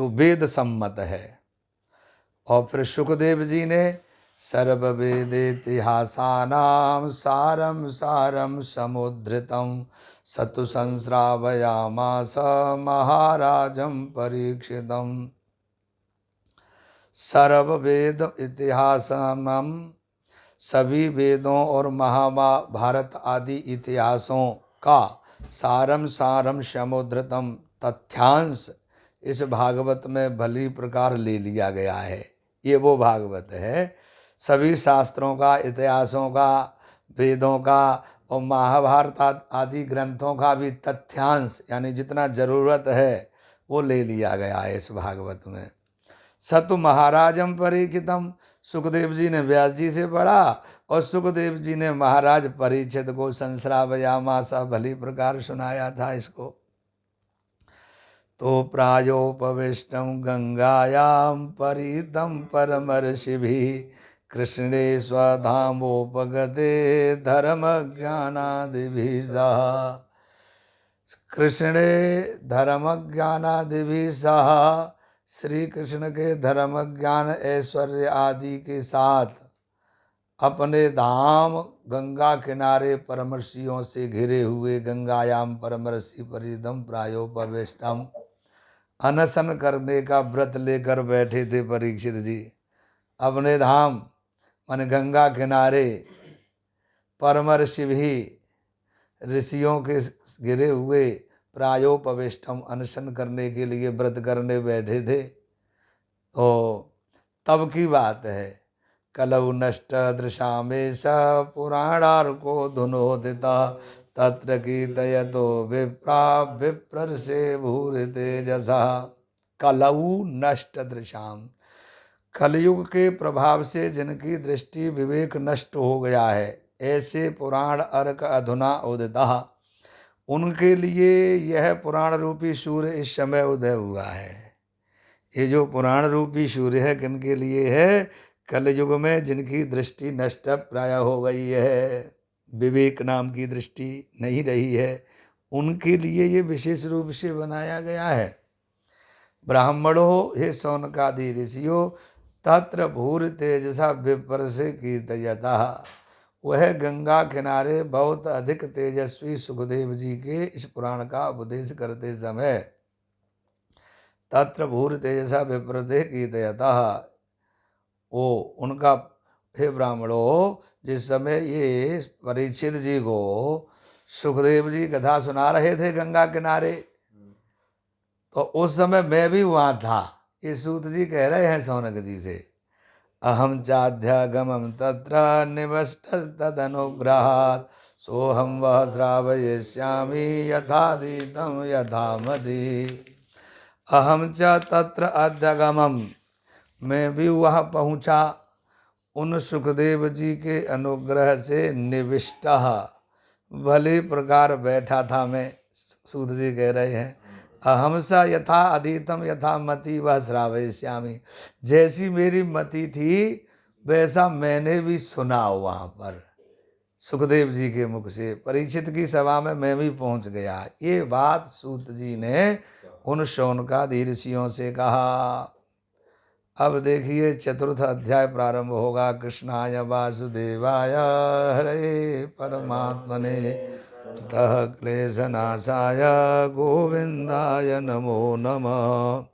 जो वेद सम्मत है। और फिर सुखदेव जी ने सर्ववेदेतिहासानां सारम सारम समुद्धृतं सतु संश्रावयामास महाराजं परीक्षितम्। सर्ववेद इतिहासानां, सभी वेदों और महाभारत आदि इतिहासों का सारम सारम समुद्धृतम तथ्यांश इस भागवत में भली प्रकार ले लिया गया है। ये वो भागवत है, सभी शास्त्रों का, इतिहासों का, वेदों का और महाभारत आदि ग्रंथों का भी तथ्यांश यानी जितना ज़रूरत है वो ले लिया गया है इस भागवत में। सतु महाराजम परीक्षितम, सुखदेव जी ने व्यास जी से पढ़ा और सुखदेव जी ने महाराज परीक्षित को संश्रावयामासा भली प्रकार सुनाया था इसको। तो प्रायोपविष्टम गंगायाम परितम परमर्षिभिः कृष्णे स्वधामोपगते धर्म ज्ञानादिभिः सह। कृष्णे धर्म ज्ञानादिभिः सह, श्री कृष्ण के धर्म ज्ञान ऐश्वर्य आदि के साथ अपने धाम गंगा किनारे परमर्षियों से घिरे हुए गंगायाम परमर्षि परिदम प्रायोपवेष्टम, अनशन करने का व्रत लेकर बैठे थे परीक्षित जी। अपने धाम मन गंगा किनारे परमर्षि भी ऋषियों के घिरे हुए प्रायोपवेष्टम अनशन करने के लिए व्रत करने बैठे थे। तो तब की बात है, कलौ नष्ट दृशामे स पुराणार्को धुनोदिता तत्र कीर्तयतो विप्रा विप्रर्षे भूरि तेजसा। कलौ नष्ट दृशाम, कलयुग के प्रभाव से जिनकी दृष्टि विवेक नष्ट हो गया है, ऐसे पुराण अर्क अधुना उदिता, उनके लिए यह पुराण रूपी सूर्य इस समय उदय हुआ है। ये जो पुराण रूपी सूर्य है किनके लिए है? कलयुग में जिनकी दृष्टि नष्ट प्राय हो गई है, विवेक नाम की दृष्टि नहीं रही है, उनके लिए ये विशेष रूप से बनाया गया है। ब्राह्मणों, हे शौनकादि ऋषियों, तत्र भूर तेजसा विप्रसे कीर्तयता, वह गंगा किनारे बहुत अधिक तेजस्वी सुखदेव जी के इस पुराण का उपदेश करते समय तत्र भूर तेजसा विप्रते कीर्तयता, वो उनका, हे ब्राह्मणों, जिस समय ये परीक्षित जी को सुखदेव जी कथा सुना रहे थे गंगा किनारे, तो उस समय मैं भी वहाँ था। ये सूत जी कह रहे हैं शौनक जी से, अहम चाध्यागमं तत्र निवष्ट तदनुग्रहात् सोहम वह श्रावयिष्यामि यथादीतं यथामति। अहम च तत्र अध्यगमम, मैं भी वहाँ पहुँचा उन सुखदेव जी के अनुग्रह से, निविष्ट भली प्रकार बैठा था मैं। सूत जी कह रहे हैं, अहम सा यथा अधीतम यथा मति वह श्रावयिष्यामि, जैसी मेरी मति थी वैसा मैंने भी सुना वहाँ पर सुखदेव जी के मुख से। परीक्षित की सभा में मैं भी पहुँच गया। ये बात सूत जी ने उन शौनकादि ऋषियों से कहा। अब देखिए चतुर्थ अध्याय प्रारंभ होगा। कृष्णाय वासुदेवाय हरे परमात्मने तः क्लेशनाशाय गोविंदाय नमो नमः।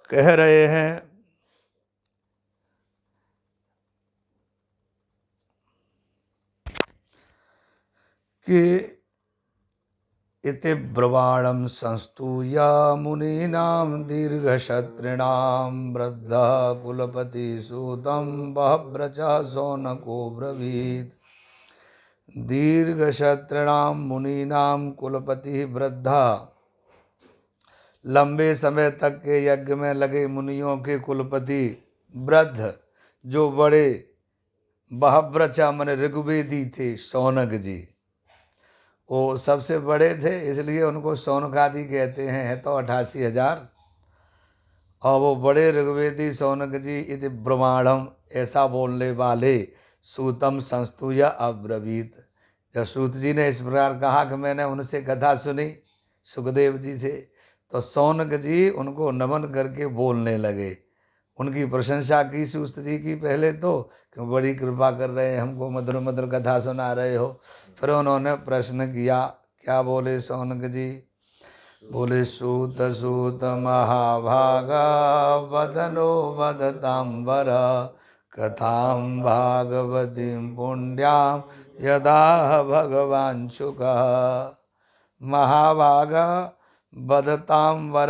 कह रहे हैं कि इति ब्रवाणं संस्तूय मुनीनां दीर्घशत्रिणां वृद्धः कुलपतिसूतं बहव्रचः शौनको ब्रवीत्। दीर्घशत्रिणां मुनीनां कुलपति वृद्धा, लंबे समय तक के यज्ञ में लगे मुनियों के कुलपति वृद्ध, जो बड़े बहव्रचा मन ऋग्वेदी थे शौनक जी, वो सबसे बड़े थे इसलिए उनको शौनकादि कहते हैं। है तो 88,000, और वो बड़े ऋग्वेदी शौनक जी इति ब्रह्मांडम, ऐसा बोलने वाले सूतम संस्तुय अब्रवीत। जब सूत जी ने इस प्रकार कहा कि मैंने उनसे कथा सुनी सुखदेव जी से, तो शौनक जी उनको नमन करके बोलने लगे, उनकी प्रशंसा की सूत जी की पहले तो, कि बड़ी कृपा कर रहे हैं, हमको मधुर मधुर कथा सुना रहे हो। फिर उन्होंने प्रश्न किया, क्या बोले शौनक जी? बोले, सूत सूत महाभागा वदनो वदतांबर कथां भागवतीं पुण्यां यदा भगवान शुका। महाभागा वदतांबर,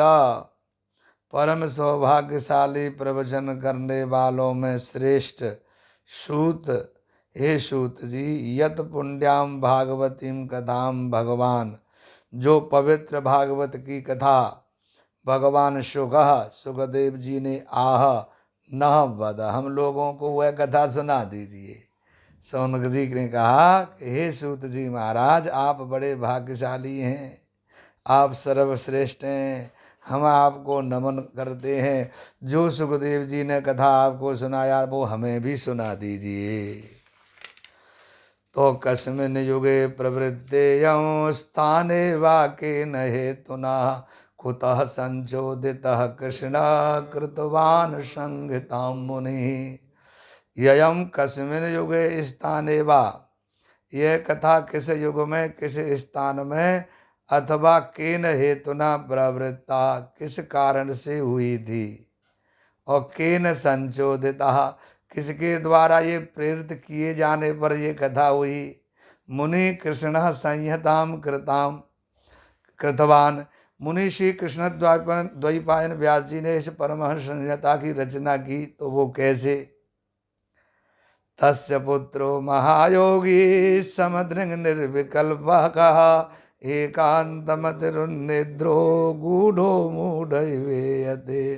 परम सौभाग्यशाली प्रवचन करने वालों में श्रेष्ठ सूत, हे सूत जी, यत पुण्याम भागवतीम कथाम भगवान, जो पवित्र भागवत की कथा भगवान सुखदेव जी ने आह न वद, हम लोगों को वह कथा सुना दीजिए। शौनक जी ने कहा कि हे सूत जी महाराज, आप बड़े भाग्यशाली हैं, आप सर्वश्रेष्ठ हैं, हम आपको नमन करते हैं। जो सुखदेव जी ने कथा आपको सुनाया वो हमें भी सुना दीजिए। तो कस्मिन् युगे प्रवृत्तेयं स्थाने वाके न हेतुना कुतः संचोदितः कृष्ण कृतवान् संहितां मुनि। ययम कस्मिन् युगे स्थाने वा, यह कथा किस युग में, किस स्थान में, अथवा केन हेतुना प्रवृत्ता, किस कारण से हुई थी, और केन संचोदिता, किसके द्वारा ये प्रेरित किए जाने पर ये कथा हुई। मुनि कृष्ण संहिताम कृतवान, मुनि श्री कृष्ण द्वैपायन व्यास जी ने इस परमहंस संहिता की रचना की, तो वो कैसे? तस्य पुत्रो महायोगी समदृंग निर्विकल्पः कहा एकांतमतिरुन्निद्रो गूढ़ो मूढ़वेयते।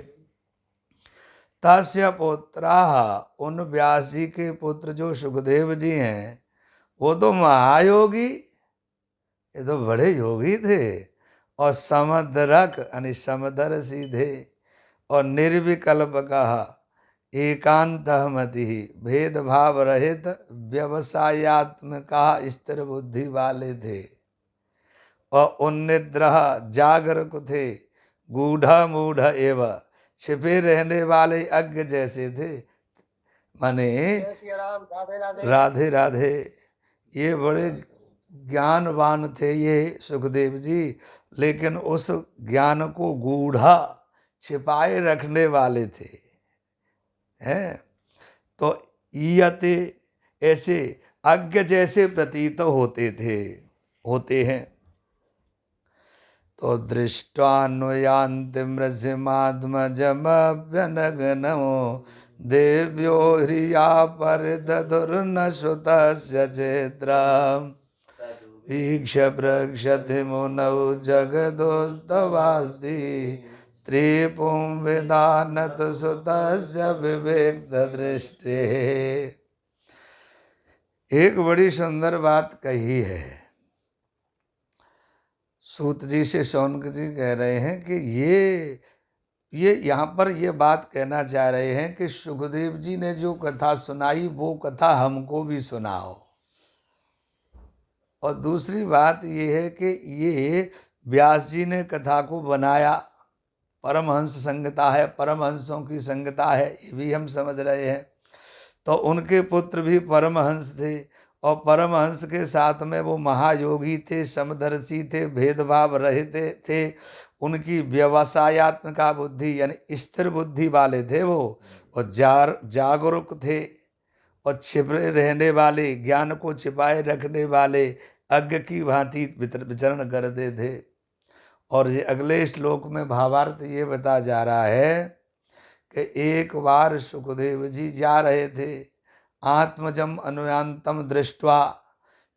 तस्य पुत्राः, उन व्यास जी के पुत्र जो सुखदेव जी हैं, वो तो महायोगी, ये तो बड़े योगी थे, और समदरक यानी समदर्शी थे, और निर्विकल्प कहा एकांतमति, भेदभाव रहित व्यवसायत्मक स्थिर बुद्धि वाले थे, और उन्निद्र जागरूक थे, गूढ़ मूढ़ एवं छिपे रहने वाले अज्ञ जैसे थे। माने राधे राधे, ये बड़े ज्ञानवान थे ये सुखदेव जी, लेकिन उस ज्ञान को गूढ़ा छिपाए रखने वाले थे, हैं। तो ईयते, ऐसे अज्ञ जैसे प्रतीत होते हैं। तो दृष्ट्वान्वयान्ति मृषिमात्मजमभ्यनगनमो देव्यो ह्रिया परिदधुर्न सुतस्य चेत्रम् वीक्ष प्रक्षति मुनौ जगदोस्तवास्ति त्रिपुं विधानत सुतस्य विवेक दृष्टि। एक बड़ी सुंदर बात कही है। सूत जी से शौनक जी कह रहे हैं कि ये यहाँ पर ये बात कहना चाह रहे हैं कि सुखदेव जी ने जो कथा सुनाई वो कथा हमको भी सुनाओ। और दूसरी बात ये है कि ये व्यास जी ने कथा को बनाया, परमहंस संहिता है, परमहंसों की संहिता है, ये भी हम समझ रहे हैं। तो उनके पुत्र भी परमहंस थे, और परमहंस के साथ में वो महायोगी थे, समदर्शी थे, भेदभाव रहित थे, उनकी व्यवसायत्मक बुद्धि यानी स्थिर बुद्धि वाले थे वो, और जागरूक थे, और छिपे रहने वाले, ज्ञान को छिपाए रखने वाले अज्ञ की भांति विचरण करते थे। और ये अगले श्लोक में भावार्थ ये बता जा रहा है कि एक बार सुखदेव जी जा रहे थे, आत्मजम अनुयांतम दृष्टवा,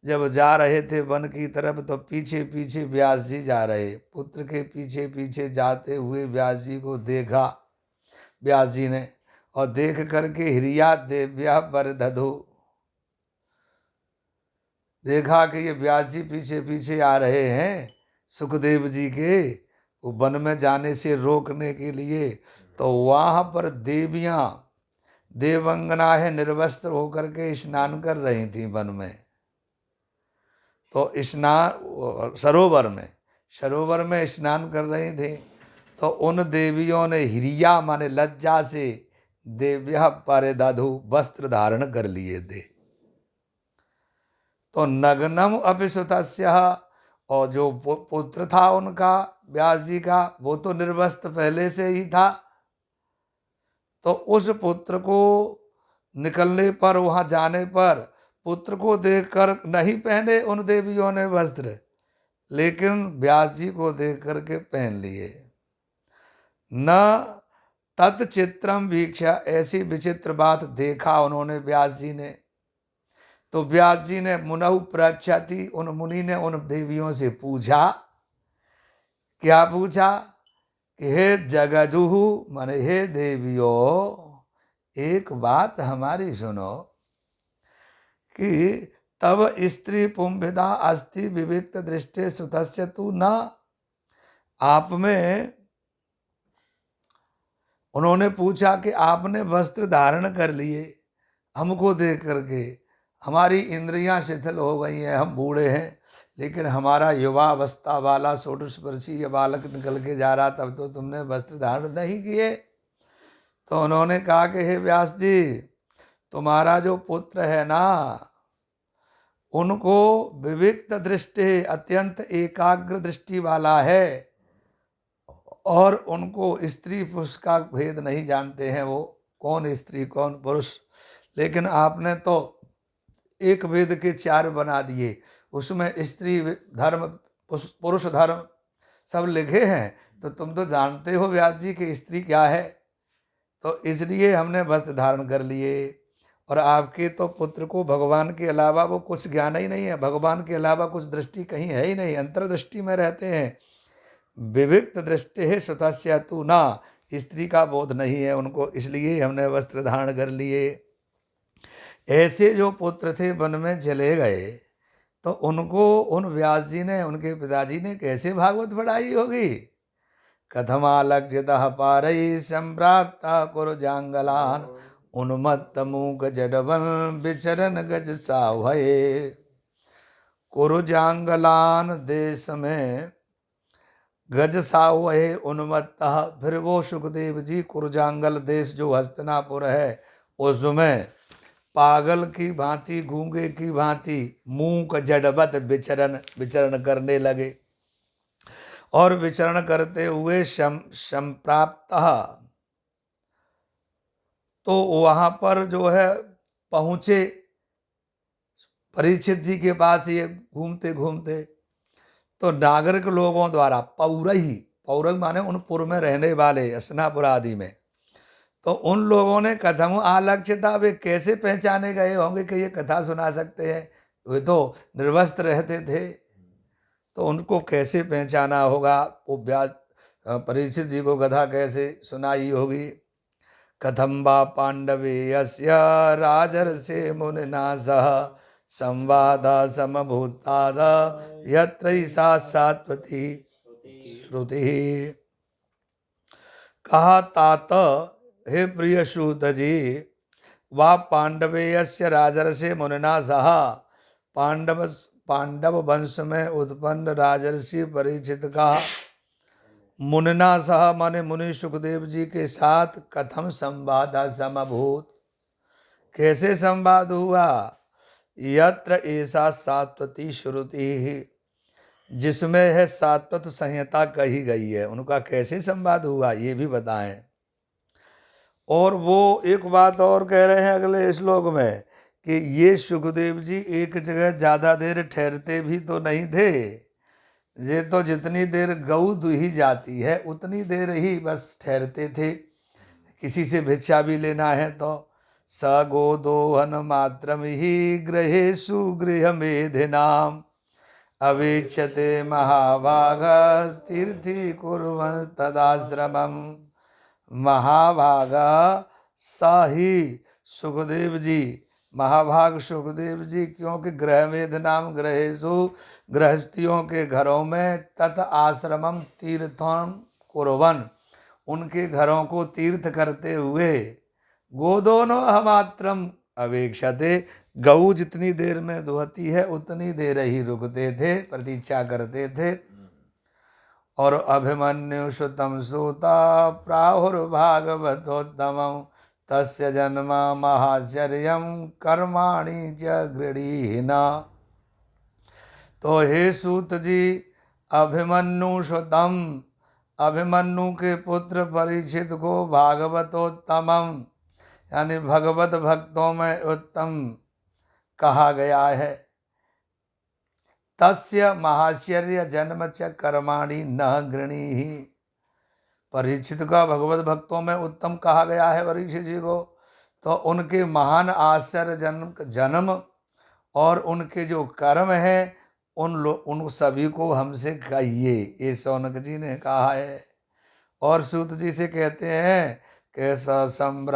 जब जा रहे थे वन की तरफ, तो पीछे पीछे व्यास जी जा रहे, पुत्र के पीछे पीछे जाते हुए व्यास जी को देखा व्यास जी ने, और देख करके ह्रिया देव्या पर दधु, देखा कि ये व्यास जी पीछे पीछे आ रहे हैं सुखदेव जी के वो वन में जाने से रोकने के लिए। तो वहाँ पर देवियाँ, देवंगनाएं निर्वस्त्र होकर के स्नान कर रही थी वन में। तो स्नान सरोवर में स्नान कर रही थी। तो उन देवियों ने हिरिया माने लज्जा से देव्या परिदधु वस्त्र धारण कर लिए थे। तो नग्नम अपि सुतस्य, और जो पुत्र था उनका व्यास जी का, वो तो निर्वस्त्र पहले से ही था। तो उस पुत्र को निकलने पर, वहां जाने पर पुत्र को देखकर नहीं पहने उन देवियों ने वस्त्र, लेकिन व्यास जी को देख करके पहन लिए। न तत्चित्रम वीक्षा, ऐसी विचित्र बात देखा उन्होंने व्यास जी ने। तो व्यास जी ने मुनहु प्रच्छति, उन मुनि ने उन देवियों से पूछा। क्या पूछा कि हे जगदुहु, माने हे देवियों, एक बात हमारी सुनो कि तब स्त्री पुंभिदा अस्ति विविक्त दृष्टि सुतस्य तू न। आप में, उन्होंने पूछा कि आपने वस्त्र धारण कर लिए, हमको देख करके हमारी इंद्रियां शिथिल हो गई हैं, हम बूढ़े हैं, लेकिन हमारा युवा अवस्था वाला षोडश वर्षीय बालक निकल के जा रहा, तब तो तुमने वस्त्र धारण नहीं किए। तो उन्होंने कहा कि हे व्यास जी, तुम्हारा जो पुत्र है ना, उनको विविक्त दृष्टि, अत्यंत एकाग्र दृष्टि वाला है, और उनको स्त्री पुरुष का भेद नहीं जानते हैं, वो कौन स्त्री कौन पुरुष। लेकिन आपने तो एक वेद के 4 बना दिए, उसमें स्त्री धर्म पुरुष धर्म सब लिखे हैं, तो तुम तो जानते हो व्यास जी कि स्त्री क्या है। तो इसलिए हमने वस्त्र धारण कर लिए। और आपके तो पुत्र को भगवान के अलावा वो कुछ ज्ञान ही नहीं है, भगवान के अलावा कुछ दृष्टि कहीं है ही नहीं, अंतर्दृष्टि में रहते हैं। विविक्त दृष्टि है सुतस्य तू ना, स्त्री का बोध नहीं है उनको, इसलिए हमने वस्त्र धारण कर लिए। ऐसे जो पुत्र थे वन में चले गए, तो उनको उन व्यास जी ने, उनके पिताजी ने कैसे भागवत पढ़ाई होगी। कथमालक्षितः पारैः संप्राप्ता कुरुजांगलान, उन्मत्त मूक जडवन विचरन गज सावये। कुरुजांगलान देश में गज सावये उन्मत्तः, फिर वो सुखदेव जी कुरुजांगल देश जो हस्तिनापुर है, उसमें पागल की भांति, गूंगे की भांति, मूक जडवत विचरण करने लगे। और विचरण करते हुए संप्राप्त, तो वहां पर जो है पहुंचे परीक्षित जी के पास, ये घूमते घूमते, तो नागरिक लोगों द्वारा, पौरही माने उन पुर में रहने वाले, हस्तिनापुर आदि में, तो उन लोगों ने कथम आलक्षिता, वे कैसे पहचाने गए होंगे कि ये कथा सुना सकते हैं, वे तो निर्वस्त्र रहते थे, तो उनको कैसे पहचाना होगा। वो व्यास परीक्षित जी को कथा कैसे सुनाई होगी। कथम वा पांडवेयस्य राजर्षे मुनिना सह संवाद समभूताद यत्रैषा सात्वती श्रुति। कहा तात, हे प्रिय सूत जी, वा पांडवेयस्य राजर्षे मुनिना सह, पांडव वंश में उत्पन्न राजर्षि परीक्षित का मुनिना सह माने मुनि सुखदेव जी के साथ कथम संवाद समभूत, कैसे संवाद हुआ। यत्र ऐसा सात्वती श्रुति, जिसमें है सात्वत संहिता कही गई है, उनका कैसे संवाद हुआ ये भी बताएं। और वो एक बात और कह रहे हैं अगले श्लोक में कि ये सुखदेव जी एक जगह ज़्यादा देर ठहरते भी तो नहीं थे, ये तो जितनी देर गऊ दुही जाती है उतनी देर ही बस ठहरते थे। किसी से भिक्षा भी लेना है तो स गोदोहन मात्रम ही गृहेषु गृह मेधिनाम अवेक्षते महाभाग तीर्थी कुर्वन् तदाश्रमम। महाभागा साही सुखदेव जी, महाभाग सुखदेव जी, क्योंकि गृहमेध नाम गृहेषु, गृहस्थियों के घरों में, तथ आश्रमम तीर्थम कुर्वन्, उनके घरों को तीर्थ करते हुए, गोदोनो अमात्रम अवेक्षते, गऊ जितनी देर में दुहती है उतनी देर ही रुकते थे, प्रतीक्षा करते थे। और अभिमन्यु सुतम सूता प्राहुर्भागवतोत्तमं तस्य जन्म महाचर्यम कर्माणि च गृणीहिना। तो हे सूत जी, अभिमन्यु सुतम, अभिमन्यु के पुत्र परीक्षित को भागवतोत्तमम यानी भगवत भक्तों में उत्तम कहा गया है। तस्य महाश्चर्य जन्म च कर्माणि न गृणीहि, परीक्षित का भगवत भक्तों में उत्तम कहा गया है परीक्षित जी को, तो उनके महान आश्चर्य जन्म और उनके जो कर्म है उन सभी को हमसे कहिए, ये शौनक जी ने कहा है। और सूत जी से कहते हैं कि सम्राट